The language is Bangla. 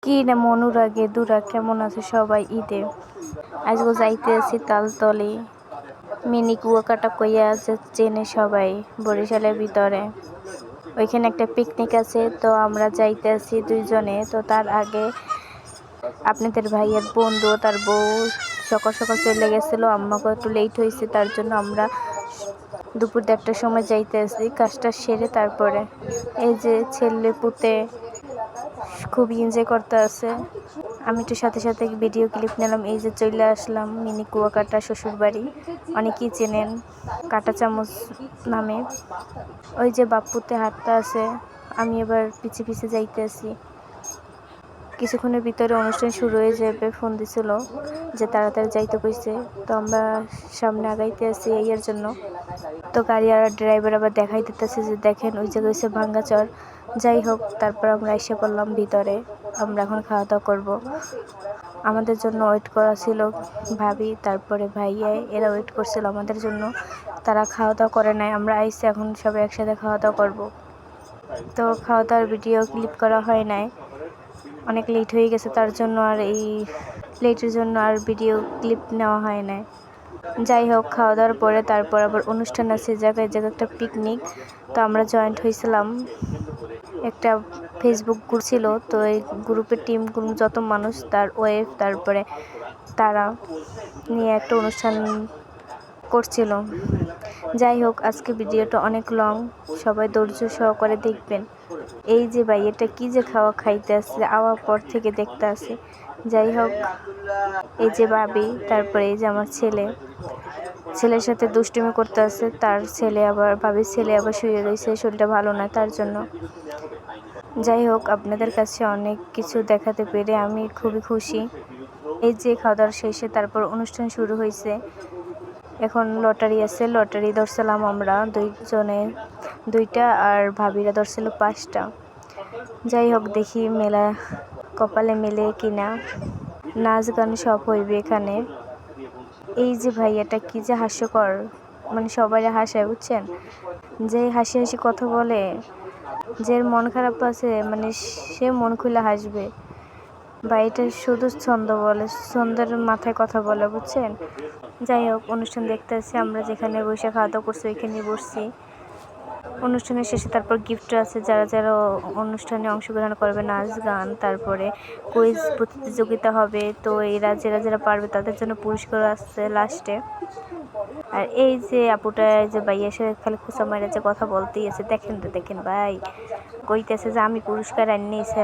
কি রে মনুরাগে দুরা কেমন আছে সবাই ঈদে? আজকে যাইতে আছি তালতলি মিনি কুয়াকাটা কইয়া যে চেনে সবাই বরিশালের ভিতরে। ওইখানে একটা পিকনিক আছে, তো আমরা যাইতে আছি দুইজনে। তো তার আগে আপনাদের ভাইয়ের বন্ধু তার বউ সকাল সকাল চলে গেছিল, আমাকে একটু লেট হয়েছে, তার জন্য আমরা দুপুর 1টার সময় যাইতে আছি কাজটা সেরে। তারপরে এই যে ছেলে পুতে খুব এনজয় করতে আছে। আমি তো সাথে সাথে ভিডিও ক্লিপ নিলাম। এই যে চলে আসলাম মিনি কুয়াকাটা শ্বশুর বাড়ি, অনেকেই চেনেন কাটা চামচ নামে। ওই যে বাপুতে হাঁটতে আছে, আমি এবার পিছে পিছে যাইতে আছি। কিছুক্ষণের ভিতরে অনুষ্ঠান শুরু হয়ে যাবে, ফোন দিছিল যে তাড়াতাড়ি যাইতে কইছে। তো আমরা সামনে আগাইতে আছি এর জন্য। তো গাড়ি আর ড্রাইভার আবার দেখাই দিতেছে যে দেখেন ওই জায়গায় হচ্ছে ভাঙ্গাচর। যাই হোক, তারপর আমরা এসে পড়লাম ভিতরে। আমরা এখন খাওয়া দাওয়া করবো। আমাদের জন্য ওয়েট করা ছিল ভাবি, তারপরে ভাইয়া, এরা ওয়েট করছিল আমাদের জন্য। তারা খাওয়া দাওয়া করে নাই, আমরা আইসি এখন সবাই একসাথে খাওয়া দাওয়া করবো। তো খাওয়া দাওয়ার ভিডিও ক্লিপ করা হয় নাই, অনেক লেট হয়ে গেছে, তার জন্য আর এই লেটের জন্য আর ভিডিও ক্লিপ নেওয়া হয় নাই। যাই হোক, খাওয়া দাওয়ার পরে তারপর আবার অনুষ্ঠান আছে জায়গায় জায়গায় একটা পিকনিক। তো আমরা জয়েন্ট হয়েছিলাম, একটা ফেসবুক গ্রুপ ছিল। তো এই গ্রুপের টিম যত মানুষ তার ওয়েব তারপরে তারা নিয়ে একটা অনুষ্ঠান করছিল। যাই হোক, আজকে ভিডিওটা অনেক লং, সবাই ধৈর্য সহকারে দেখবেন। এই যে ভাই এটা কি যে খাওয়া খাইতে আসছে, আওয়ার পর থেকে দেখতে আসে। যাই হোক, এই যে ভাবি, তারপরে এই যে আমার ছেলের সাথে দুষ্টুমি করতে আসে। তার ছেলে আবার ভাবির ছেলে আবার শুয়ে রয়েছে, শরীরটা ভালো না তার জন্য। যাই হোক, আপনাদের কাছে অনেক কিছু দেখাতে পেরে আমি খুবই খুশি। এই যে খাওয়া দাওয়ার শেষে তারপর অনুষ্ঠান শুরু হয়েছে। এখন লটারি আছে, লটারি ধরছিলাম আমরা দুইজনে 2টা, আর ভাবিরা ধরছিল 5টা। যাই হোক, দেখি মেলা কপালে মেলে কিনা। নাচ গান সব হইবে এখানে। এই যে ভাইয়াটা কি যে হাস্যকর, মানে সবাই হাসায়, বুঝছেন? যে হাসি হাসি কথা বলে, যে মন খারাপ আছে মানে সে মন খুলে হাসবে। বা এটা শুধু ছন্দ বলে, ছন্দের মাথায় কথা বলে, বুঝছেন? যাই হোক, অনুষ্ঠান দেখতে আসছি আমরা, যেখানে বসে খাওয়া দাওয়া করছি ওইখানে বসছি। অনুষ্ঠানের শেষে তারপর গিফট আছে, যারা যারা অনুষ্ঠানে অংশগ্রহণ করবে, নাচ গান, তারপরে কুইজ প্রতিযোগিতা হবে। তো এরা যারা পারবে তাদের জন্য পুরস্কার আসছে লাস্টে। আর এই যে আপুটা, এই যে ভাই এসে খালি খুচা মাইরা যে কথা বলতেই আছে, দেখেন ভাই কইতেছে যে আমি পুরস্কার আনিয়েছি।